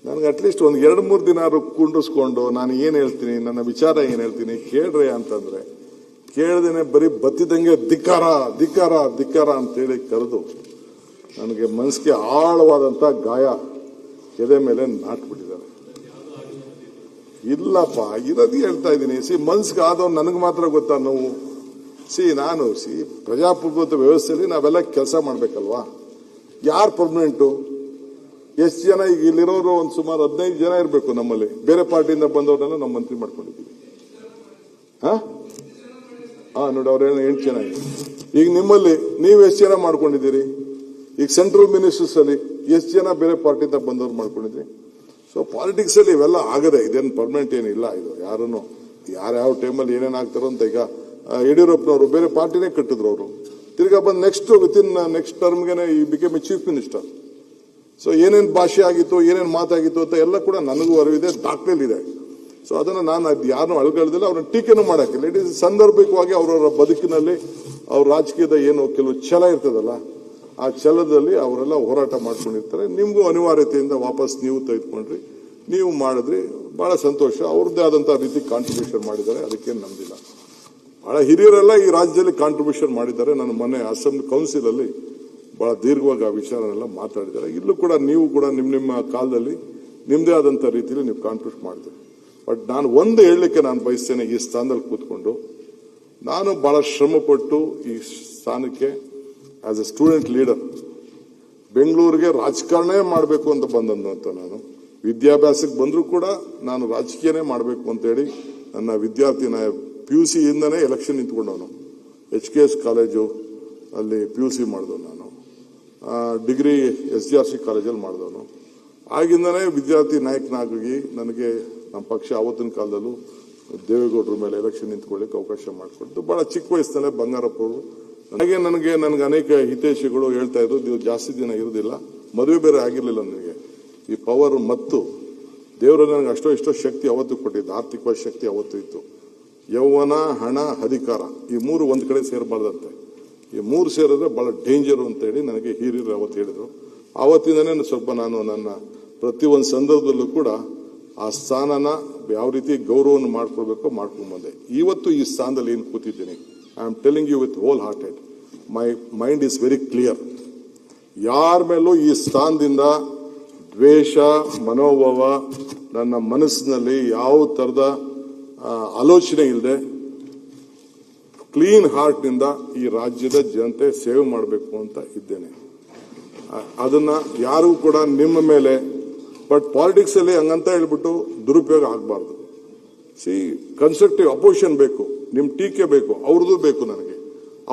ನನಗೆ ಅಟ್ಲೀಸ್ಟ್ ಒಂದು 2-3 ದಿನ ಕುಂಡಿಸ್ಕೊಂಡು ನಾನು ಏನು ಹೇಳ್ತೀನಿ, ನನ್ನ ವಿಚಾರ ಏನು ಹೇಳ್ತೀನಿ ಕೇಳ್ರಿ ಅಂತಂದ್ರೆ ಕೇಳ್ದೇನೆ ಬರೀ ಬತ್ತಿದಂಗೆ ಧಿಕ್ಕಾರ ಧಿಕ್ಕಾರ ಧಿಕ್ಕಾರ ಅಂತೇಳಿ ಕರೆದು ನನಗೆ ಮನಸ್ಸಿಗೆ ಆಳವಾದಂತ ಗಾಯ ಎದೆ ಮೇಲೆ ನಾಟ್ಬಿಟ್ಟಿದ್ದಾರೆ. ಇಲ್ಲಪ್ಪ, ಇರೋದು ಹೇಳ್ತಾ ಇದ್ದೀನಿ. ಮನ್ಸಿಗೆ ಆದವ್ ನನಗೆ ಮಾತ್ರ ಗೊತ್ತಾ ನೋವು. ನಾನು ಪ್ರಜಾಪ್ರಭುತ್ವ ವ್ಯವಸ್ಥೆಯಲ್ಲಿ ನಾವೆಲ್ಲ ಕೆಲಸ ಮಾಡ್ಬೇಕಲ್ವಾ. ಯಾರು ಪರ್ಮನೆಂಟು? ಎಷ್ಟು ಜನ ಈಗ ಇಲ್ಲಿರೋರು ಒಂದು ಸುಮಾರು 15 ಜನ ಇರಬೇಕು ನಮ್ಮಲ್ಲಿ. ಬೇರೆ ಪಾರ್ಟಿಯಿಂದ ಬಂದವ್ರನ್ನೆಲ್ಲ ನಮ್ಮ ಮಂತ್ರಿ ಮಾಡ್ಕೊಂಡಿದ್ದೀವಿ. ನೋಡಿ ಅವ್ರ 8 ಜನ. ಈಗ ನಿಮ್ಮಲ್ಲಿ ನೀವು ಎಷ್ಟು ಜನ ಮಾಡ್ಕೊಂಡಿದ್ದೀರಿ? ಈಗ ಸೆಂಟ್ರಲ್ ಮಿನಿಸ್ಟರ್ಸ್ ಅಲ್ಲಿ ಎಷ್ಟು ಜನ ಬೇರೆ ಪಾರ್ಟಿಯಿಂದ ಬಂದವ್ರು ಮಾಡ್ಕೊಂಡಿದ್ರಿ? ಸೊ ಪಾಲಿಟಿಕ್ಸ್ ಅಲ್ಲಿ ಇವೆಲ್ಲ ಆಗದೆ, ಇದೇನು ಪರ್ಮನೆಂಟ್ ಏನಿಲ್ಲ. ಇದು ಯಾರನ್ನು ಯಾರ್ಯಾವ ಟೈಮಲ್ಲಿ ಏನೇನು ಆಗ್ತಾರೋ ಅಂತ. ಈಗ ಯಡಿಯೂರಪ್ಪನವರು ಬೇರೆ ಪಾರ್ಟಿನೇ ಕಟ್ಟಿದ್ರು. ಅವರು ತಿರ್ಗಾ ಬಂದು ನೆಕ್ಸ್ಟ್ ಟರ್ಮ್ಗೆ ಈ became A chief minister. So ಏನೇನು ಭಾಷೆ ಆಗಿತ್ತು, ಏನೇನು ಮಾತಾಗಿತ್ತು ಅಂತ ಎಲ್ಲ ಕೂಡ ನನಗೂ ಅರಿವಿದೆ, ದಾಖಲೆಲಿದೆ. ಸೊ ಅದನ್ನು ನಾನು ಯಾರನ್ನೂ ಅಳಗಳ್ದಿಲ್ಲ, ಅವ್ರನ್ನ ಟೀಕೆನೂ ಮಾಡಾಕಿಲ್ಲ. ಇಟ್ ಈಸ್ ಸಂದರ್ಭಿಕವಾಗಿ ಅವರವರ ಬದುಕಿನಲ್ಲಿ ಅವ್ರ ರಾಜಕೀಯದ ಏನು ಕೆಲವು ಛಲ ಇರ್ತದಲ್ಲ, ಆ ಛಲದಲ್ಲಿ ಅವರೆಲ್ಲ ಹೋರಾಟ ಮಾಡ್ಕೊಂಡಿರ್ತಾರೆ. ನಿಮಗೂ ಅನಿವಾರ್ಯತೆಯಿಂದ ವಾಪಸ್ ನೀವು ತೆಗೆದುಕೊಂಡ್ರಿ, ನೀವು ಮಾಡಿದ್ರಿ, ಬಹಳ ಸಂತೋಷ. ಅವ್ರದ್ದೇ ಆದಂತಹ ರೀತಿ ಕಾಂಟ್ರಿಬ್ಯೂಷನ್ ಮಾಡಿದ್ದಾರೆ, ಅದಕ್ಕೇನು ನಮ್ದಿಲ್ಲ. ಬಹಳ ಹಿರಿಯರೆಲ್ಲ ಈ ರಾಜ್ಯದಲ್ಲಿ ಕಾಂಟ್ರಿಬ್ಯೂಷನ್ ಮಾಡಿದ್ದಾರೆ. ನನ್ನ ಮೊನ್ನೆ ಅಸೆಂಬ್ಲಿ ಕೌನ್ಸಿಲ್ ಅಲ್ಲಿ ಬಹಳ ದೀರ್ಘವಾಗಿ ಆ ವಿಚಾರನೆಲ್ಲ ಮಾತಾಡಿದ್ದಾರೆ. ಇಲ್ಲೂ ಕೂಡ ನೀವು ಕೂಡ ನಿಮ್ಮ ಕಾಲದಲ್ಲಿ ನಿಮ್ದೇ ಆದಂತ ರೀತಿಯಲ್ಲಿ ನೀವು ಕಾಂಟ್ರಿಬ್ಯೂಟ್ ಮಾಡಿದ್ರಿ. ಬಟ್ ನಾನು ಒಂದು ಹೇಳಲಿಕ್ಕೆ ನಾನು ಬಯಸ್ತೇನೆ, ಈ ಸ್ಥಾನದಲ್ಲಿ ಕೂತ್ಕೊಂಡು ನಾನು ಬಹಳ ಶ್ರಮಪಟ್ಟು ಈ ಸ್ಥಾನಕ್ಕೆ ಆಸ್ ಎ ಸ್ಟೂಡೆಂಟ್ ಲೀಡರ್ ಬೆಂಗಳೂರಿಗೆ ರಾಜಕಾರಣನೇ ಮಾಡಬೇಕು ಅಂತ ಬಂದಂತ. ನಾನು ವಿದ್ಯಾಭ್ಯಾಸಕ್ಕೆ ಬಂದರೂ ಕೂಡ ನಾನು ರಾಜಕೀಯನೇ ಮಾಡಬೇಕು ಅಂತೇಳಿ ನನ್ನ ವಿದ್ಯಾರ್ಥಿ PUC ಇಂದನೇ ಎಲೆಕ್ಷನ್ ನಿಂತ್ಕೊಂಡವನು. HKS ಕಾಲೇಜು ಅಲ್ಲಿ PUC ಮಾಡಿದವನು ನಾನು. ಡಿಗ್ರಿ SGRC ಕಾಲೇಜಲ್ಲಿ ಮಾಡಿದವನು. ಆಗಿಂದನೇ ವಿದ್ಯಾರ್ಥಿ ನಾಯಕನಾಗಿ ನನಗೆ ನಮ್ಮ ಪಕ್ಷ ಆವತ್ತಿನ ಕಾಲದಲ್ಲೂ ದೇವೇಗೌಡರ ಮೇಲೆ ಎಲೆಕ್ಷನ್ ನಿಂತ್ಕೊಳ್ಳಿಕ್ಕೆ ಅವಕಾಶ ಮಾಡಿಕೊಡ್ತು. ಬಹಳ ಚಿಕ್ಕ ವಯಸ್ಸಲ್ಲೇ ಬಂಗಾರಪ್ಪ ಅವರು ಹಾಗೆ ನನಗೆ ಅನೇಕ ಹಿತೈಷಿಗಳು ಹೇಳ್ತಾ ಇದ್ರು, ನೀವು ಜಾಸ್ತಿ ದಿನ ಇರುವುದಿಲ್ಲ, ಮದುವೆ ಬೇರೆ ಆಗಿರ್ಲಿಲ್ಲ ನನಗೆ. ಈ ಪವರ್ ಮತ್ತು ದೇವರು ನನಗೆ ಅಷ್ಟೋ ಶಕ್ತಿ ಅವತ್ತು ಕೊಟ್ಟಿದ್ದು, ಆರ್ಥಿಕ ಶಕ್ತಿ ಅವತ್ತು ಇತ್ತು. ಯೌವನ, ಹಣ, ಅಧಿಕಾರ, ಈ 3 ಒಂದ್ ಕಡೆ ಸೇರಬಾರ್ದಂತೆ. ಈ 3 ಸೇರಿದ್ರೆ ಬಹಳ ಡೇಂಜರ್ ಅಂತ ಹೇಳಿ ನನಗೆ ಹಿರಿಯರು ಅವತ್ತು ಹೇಳಿದ್ರು. ಆವತ್ತಿಂದನೇ ಸ್ವಲ್ಪ ನಾನು ನನ್ನ ಪ್ರತಿಯೊಂದು ಸಂದರ್ಭದಲ್ಲೂ ಕೂಡ ಆ ಸ್ಥಾನನ ಯಾವ ರೀತಿ ಗೌರವವನ್ನು ಮಾಡ್ಕೊಳ್ಬೇಕೋ ಮಾಡ್ಕೊಂಡು ಬಂದೆ. ಇವತ್ತು ಈ ಸ್ಥಾನದಲ್ಲಿ ಏನು ಕೂತಿದ್ದೀನಿ, I am telling you with wholehearted, my mind is very clear. ಯಾರ ಮೇಲೂ ಈ ಸ್ಥಾನದಿಂದ ದ್ವೇಷ ಮನೋಭಾವ ನನ್ನ ಮನಸ್ಸಿನಲ್ಲಿ ಯಾವ ತರದ ಆಲೋಚನೆ ಇಲ್ಲದೆ ಕ್ಲೀನ್ ಹಾರ್ಟ್ ನಿಂದ ಈ ರಾಜ್ಯದ ಜನತೆ ಸೇವೆ ಮಾಡಬೇಕು ಅಂತ ಇದ್ದೇನೆ. ಅದನ್ನ ಯಾರಿಗೂ ಕೂಡ ನಿಮ್ಮ ಮೇಲೆ, ಬಟ್ ಪಾಲಿಟಿಕ್ಸ್ ಅಲ್ಲಿ ಹಂಗಂತ ಹೇಳ್ಬಿಟ್ಟು ದುರುಪಯೋಗ ಆಗಬಾರ್ದು. ಕನ್ಸ್ಟ್ರಕ್ಟಿವ್ ಅಪೋಸಿಷನ್ ಬೇಕು, ನಿಮ್ ಟೀಕೆ ಬೇಕು, ಅವ್ರದ್ದು ಬೇಕು, ನನಗೆ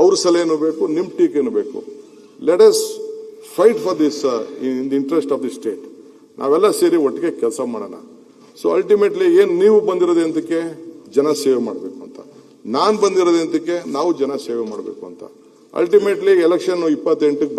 ಅವ್ರ ಸಲಹೆನೂ ಬೇಕು, ನಿಮ್ ಟೀಕೆನೂ ಬೇಕು. Let us fight for this in the interest of the state. ನಾವೆಲ್ಲ ಸೇರಿ ಒಟ್ಟಿಗೆ ಕೆಲಸ ಮಾಡೋಣ. ಸೊ ಅಲ್ಟಿಮೇಟ್ಲಿ ಏನ್ ನೀವು ಬಂದಿರೋದೆಂತಕ್ಕೆ ಜನ ಸೇವೆ ಮಾಡಬೇಕು ಅಂತ, ನಾನ್ ಬಂದಿರೋದೆಂತಕ್ಕೆ ನಾವು ಜನ ಸೇವೆ ಮಾಡಬೇಕು ಅಂತ. Ultimately election 28ಕ್ಕೆ